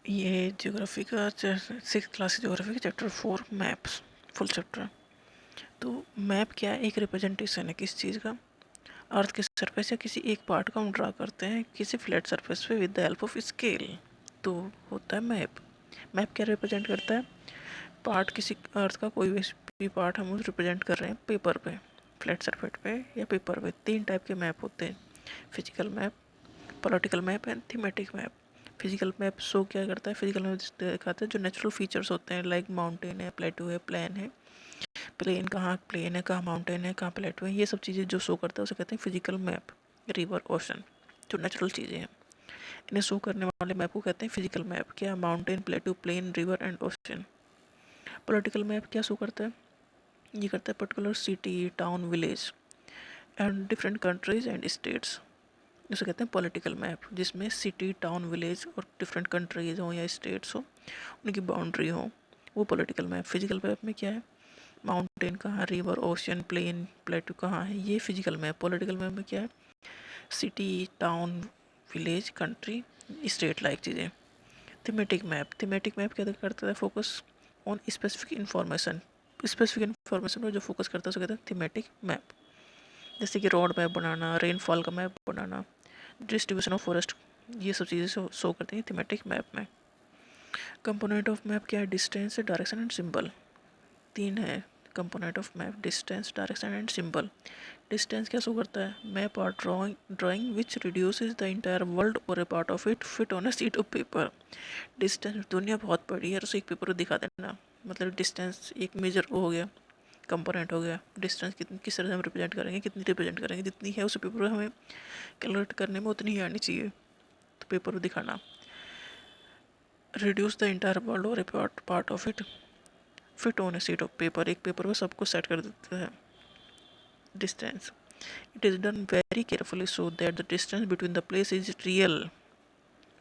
ये ज्योग्राफी का 6th class geography का चैप्टर 4 मैप्स फुल चैप्टर। तो मैप क्या है? एक रिप्रेजेंटेशन है किस चीज़ का। अर्थ के सरफेस या किसी एक पार्ट को हम ड्रा करते हैं किसी फ्लैट सरफेस पे with the help of scale, तो होता है मैप। मैप क्या रिप्रेजेंट करता है? पार्ट, किसी अर्थ का कोई भी पार्ट हम रिप्रेजेंट कर रहे हैं पेपर पे, फ्लैट सरफेस पे या पेपर पे। 3 टाइप के मैप होते हैं: physical map, political map and thematic map. Physical map show क्या करता है? फिजिकल मैप दिखाता है जो नेचुरल फीचर्स होते हैं, लाइक माउंटेन है, प्लेटू है, प्लेन है। प्लेन है, कहाँ माउंटेन है, कहाँ प्लेटू है, ये सब चीज़ें जो शो करता है उसे कहते हैं फिजिकल मैप। रिवर, ओशन, जो नेचुरल चीज़ें हैं, इन्हें शो करने वाले मैप को कहते हैं फिजिकल मैप। क्या? Mountain, plateau, plain, river and ocean. Political map क्या शो करता है? ये करता है particular city, town, village and different countries and states. उसे कहते हैं पॉलिटिकल मैप, जिसमें सिटी, टाउन, विलेज और डिफरेंट कंट्रीज हो या स्टेट्स हो, उनकी बाउंड्री हो, वो पॉलिटिकल मैप। फिजिकल मैप में क्या है? माउंटेन कहाँ, रिवर, ओशन, प्लेन, प्लेटू कहाँ है, ये फिजिकल मैप। पॉलिटिकल मैप में क्या है? City, town, village, country, state like चीज़ें। थीमेटिक मैप, थीमेटिक मैप क्या करता है? Focus on specific information. Specific information पर जो फोकस करता है उसे कहते हैं थीमेटिक मैप। जैसे कि रोड मैप बनाना, रेनफॉल का मैप बनाना, डिस्ट्रीब्यूशन ऑफ फॉरेस्ट, ये सब चीज़ें शो करती हैं थीमेटिक मैप में। कंपोनेंट ऑफ मैप क्या है? Distance, direction and symbol. 3 है component of map: distance, direction and symbol. Distance क्या शो करता है? Map are drawing which reduces the entire world or a part of it fit on a sheet of paper. Distance, दुनिया बहुत बड़ी है और उसे एक पेपर पर दिखा देना, मतलब डिस्टेंस एक मेजर हो गया, कंपोनेंट हो गया। डिस्टेंस कितनी, किस तरह से हम रिप्रेजेंट करेंगे, कितनी रिप्रेजेंट करेंगे, जितनी है उस पेपर पर हमें कैलकुलेट करने में उतनी ही आनी चाहिए, तो पेपर पर दिखाना। Reduce the entire world or a part of it fit on a sheet of paper, एक पेपर पर सबको सेट कर देते हैं। Distance, it is done very carefully so that the distance between the place is real.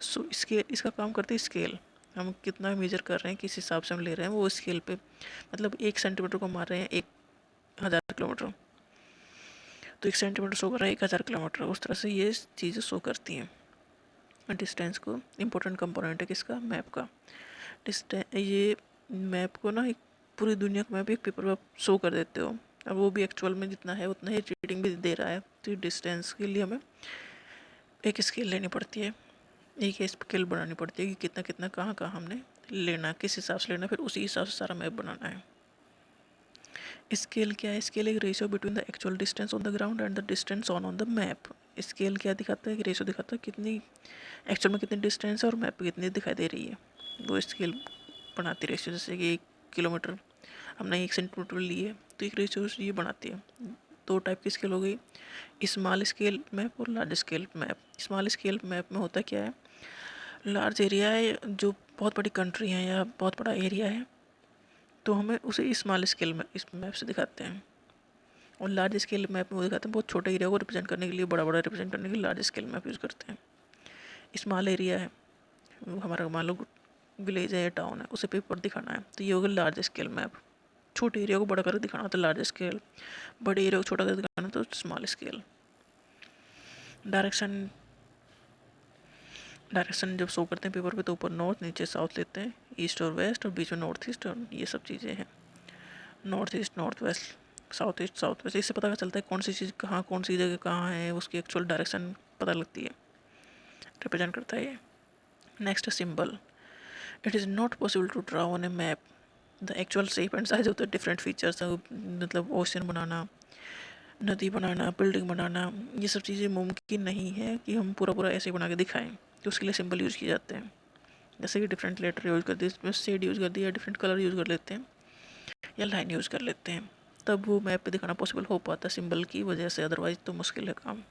So scale, इसका काम करते हैं स्केल। हम कितना मेजर कर रहे हैं, किस हिसाब से हम ले रहे हैं, वो स्केल पे, मतलब 1 सेंटीमीटर को मार रहे हैं 1000 किलोमीटर, तो 1 सेंटीमीटर शो कर रहा है 1000 किलोमीटर। उस तरह से ये चीज़ें शो करती हैं डिस्टेंस को। इम्पोर्टेंट कंपोनेंट है किसका? मैप का। डिस्टेंस, ये मैप को ना एक पूरी दुनिया का मैप एक पेपर पर शो कर देते हो, अब वो भी एक्चुअल में जितना है उतना ही रीडिंग भी दे रहा है। तो डिस्टेंस के लिए हमें एक स्केल लेनी पड़ती है, एक स्केल बनानी पड़ती है कि कितना कितना कहाँ कहाँ हमने लेना, किस हिसाब से लेना, फिर उसी हिसाब से सारा मैप बनाना है। स्केल क्या है? स्केल एक ratio between the actual distance on the ground and the distance on the map. Scale क्या दिखाता है? कि रेशियो दिखाता है कितनी एक्चुअल में कितनी डिस्टेंस है और मैप पे कितनी दिखाई दे रही है, वो स्केल बनाती है रेशियो। जैसे कि 1 किलोमीटर हमने 1 सेंटीमीटर लिए, तो एक रेशियो ये बनाती है। 2 टाइप की स्केल हो गई, स्मॉल स्केल मैप और large scale map. Small scale map में होता क्या है? लार्ज एरिया है, जो बहुत बड़ी कंट्री है या बहुत बड़ा एरिया है, तो हमें उसे स्मॉल स्केल में इस मैप से दिखाते हैं। और लार्ज स्केल मैप में वो दिखाते हैं बहुत छोटे एरिया को रिप्रेजेंट करने के लिए, बड़ा बड़ा रिप्रेजेंट करने के लिए लार्ज स्केल मैप यूज़ करते हैं। स्मॉल एरिया है, वो हमारा मान लो विलेज है या टाउन है, उसे पेपर दिखाना है, तो ये होगा लार्ज स्केल मैप। छोटे एरिया को बड़ा करके दिखाना तो लार्ज स्केल, बड़े एरिया को छोटा करके दिखाना तो स्मॉल स्केल। डायरेक्शन, डायरेक्शन जब शो करते हैं पेपर पे तो ऊपर नॉर्थ, नीचे साउथ लेते हैं, ईस्ट और वेस्ट, और बीच में नॉर्थ ईस्ट, और ये सब चीज़ें हैं। North east, north west, south east, south west, इससे पता चलता है कौन सी चीज़ कहाँ, कौन सी जगह कहाँ है, उसकी एक्चुअल डायरेक्शन पता लगती है, रिप्रेजेंट करता है ये। Next symbol, it is not possible to draw on a map the actual shape and size of the different features. मतलब ओशन बनाना, नदी बनाना, बिल्डिंग बनाना, ये सब चीज़ें मुमकिन नहीं है कि हम पूरा पूरा ऐसे बना के दिखाएं, तो उसके लिए सिंबल यूज़ किए जाते हैं। जैसे कि डिफरेंट लेटर यूज़ कर दिए, इसमें शेड यूज़ कर दिया, डिफरेंट कलर यूज़ कर लेते हैं या लाइन यूज़ कर लेते हैं, तब वो मैप पे दिखाना पॉसिबल हो पाता है सिंबल की वजह से, अदरवाइज तो मुश्किल है काम।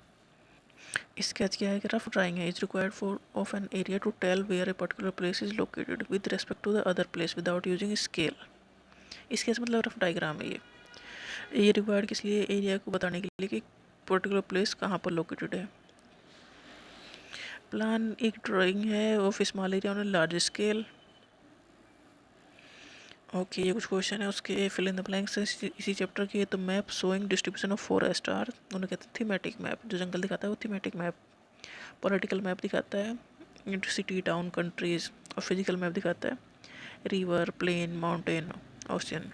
स्केच क्या है? कि रफ ड्राइंग है, is required for of an area to tell where a particular place is located with respect to the other place without using scale. Sketch मतलब रफ डायग्राम है ये रिक्वायर्ड किस लिए? एरिया को बताने के लिए कि पर्टिकुलर प्लेस कहाँ पर लोकेटेड है। प्लान एक ड्राइंग है of small area on a large scale. Okay, ये कुछ क्वेश्चन है उसके फिल इन द ब्लैंक्स इसी चैप्टर के। तो map showing distribution of forest are, उन्हें कहते हैं थीमेटिक मैप। जो जंगल दिखाता है वो थीमेटिक मैप। पॉलिटिकल मैप दिखाता है सिटी, टाउन, कंट्रीज और फिजिकल मैप दिखाता है river, plain, mountain, ocean.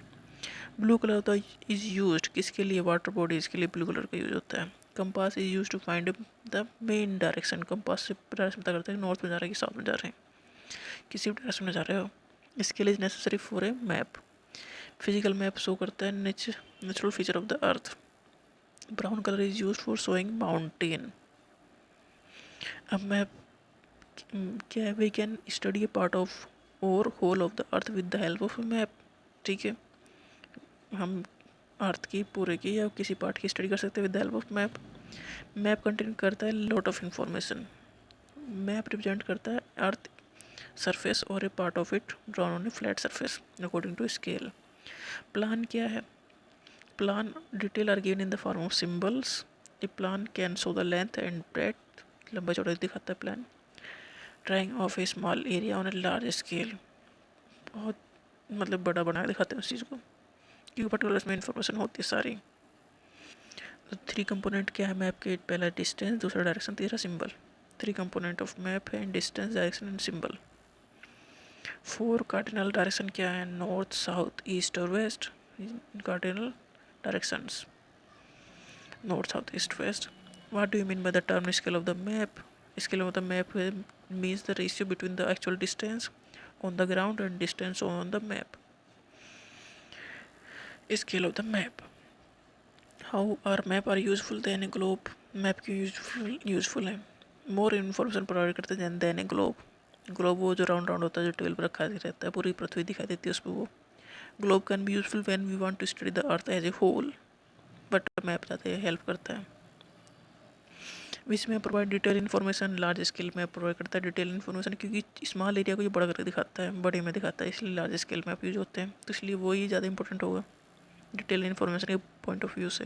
Blue colour होता है इज़ यूज्ड किसके लिए, वाटर बॉडीज़ के लिए ब्लू कलर का यूज होता है। Compass is use to find the main direction, compass से डायरेक्शन पता करते हैं नॉर्थ में जा रहे हैं कि साउथ में जा रहे हैं, किसी भी डायरेक्शन में जा रहे हो। इसके लिए necessary for a map. Physical map show करता है natural feature of the earth. Brown colour is use for showing mountain. अब मैप क्या है, we can study a part of or whole of the earth with the help of map. ठीक है, हम अर्थ की पूरे की या किसी पार्ट की स्टडी कर सकते हैं with the help of map. Map contain करता है lot of information. Map represent करता है earth surface or a part of it drawn on a flat surface according to scale. Plan क्या है, plan detail are given in the form of symbols. A plan can show the length and breadth, लंबा चौड़ाई दिखाता है plan. Drawing of a small area on a large scale, बहुत मतलब बड़ा बना के दिखाते हैं उस चीज़ को, क्योंकि पर्टिकुलर इसमें इंफॉर्मेशन होती है सारी। तो थ्री कंपोनेंट क्या है मैप के, पहला डिस्टेंस, दूसरा डायरेक्शन, तीसरा symbol. Three component of map है distance, direction and symbol. Four cardinal direction क्या है, नॉर्थ, साउथ, ईस्ट और west, cardinal directions, north, south, east, west. What do you mean by the term scale of the map? Scale of the map means the ratio between the actual distance on the ground and distance on the map. Scale of the map. How are map are useful than a globe? Map क्यों useful है, more information provide करते हैं then ए globe. Globe वो जो round round होता है जो table पर रखा रहता है, पूरी पृथ्वी दिखाई देती है उस पर वो। Globe can be useful when we want to study the earth as a whole, but map ज़्यादा हेल्प करता है। विच में provide detail information, large scale में प्रोवाइड करता है डिटेल इन्फॉर्मेशन, क्योंकि स्मॉल एरिया को ये बड़ा करके दिखाता है, बड़े में दिखाता है, इसलिए लार्ज स्केल मैप यूज होते हैं, तो इसलिए वही ज़्यादा इंपॉर्टेंट होगा डिटेल इन्फॉर्मेशन के पॉइंट ऑफ व्यू से।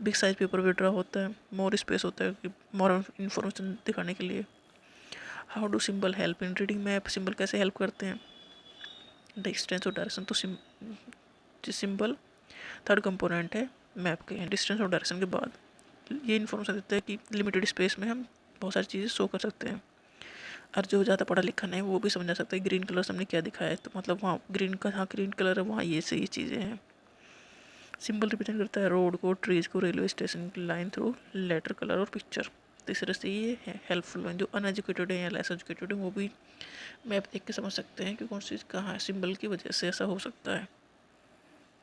बिग साइज पेपर पे ड्रा होता है, मोर स्पेस होता है कि मोर इन्फॉर्मेशन दिखाने के लिए। How do symbol help in reading map? Symbol कैसे हेल्प करते हैं, डिस्टेंस और डायरेक्शन। तो सिंबल थर्ड कंपोनेंट है मैप के, डिस्टेंस और डायरेक्शन के बाद ये इन्फॉर्मेशन देता है कि लिमिटेड स्पेस में हम बहुत सारी चीज़ें शो कर सकते हैं, और जो ज़्यादा पढ़ा लिखा नहीं वो भी समझा सकता है ग्रीन कलर से हमने क्या दिखाया है, तो मतलब वहाँ ग्रीन का, हाँ ग्रीन कलर है वहाँ ये सही चीज़ें हैं। सिंबल रिप्रेजेंट करता है रोड को, ट्रीज को, रेलवे स्टेशन की लाइन थ्रू लेटर, कलर और पिक्चर। तो इस तरह से ये है हेल्पफुल है, जो अनएजुकेटेड है या लेस एजुकेटेड है वो भी मैप देख के समझ सकते हैं कि कौन सी चीज़ कहाँ है, सिंबल की वजह से ऐसा हो सकता है।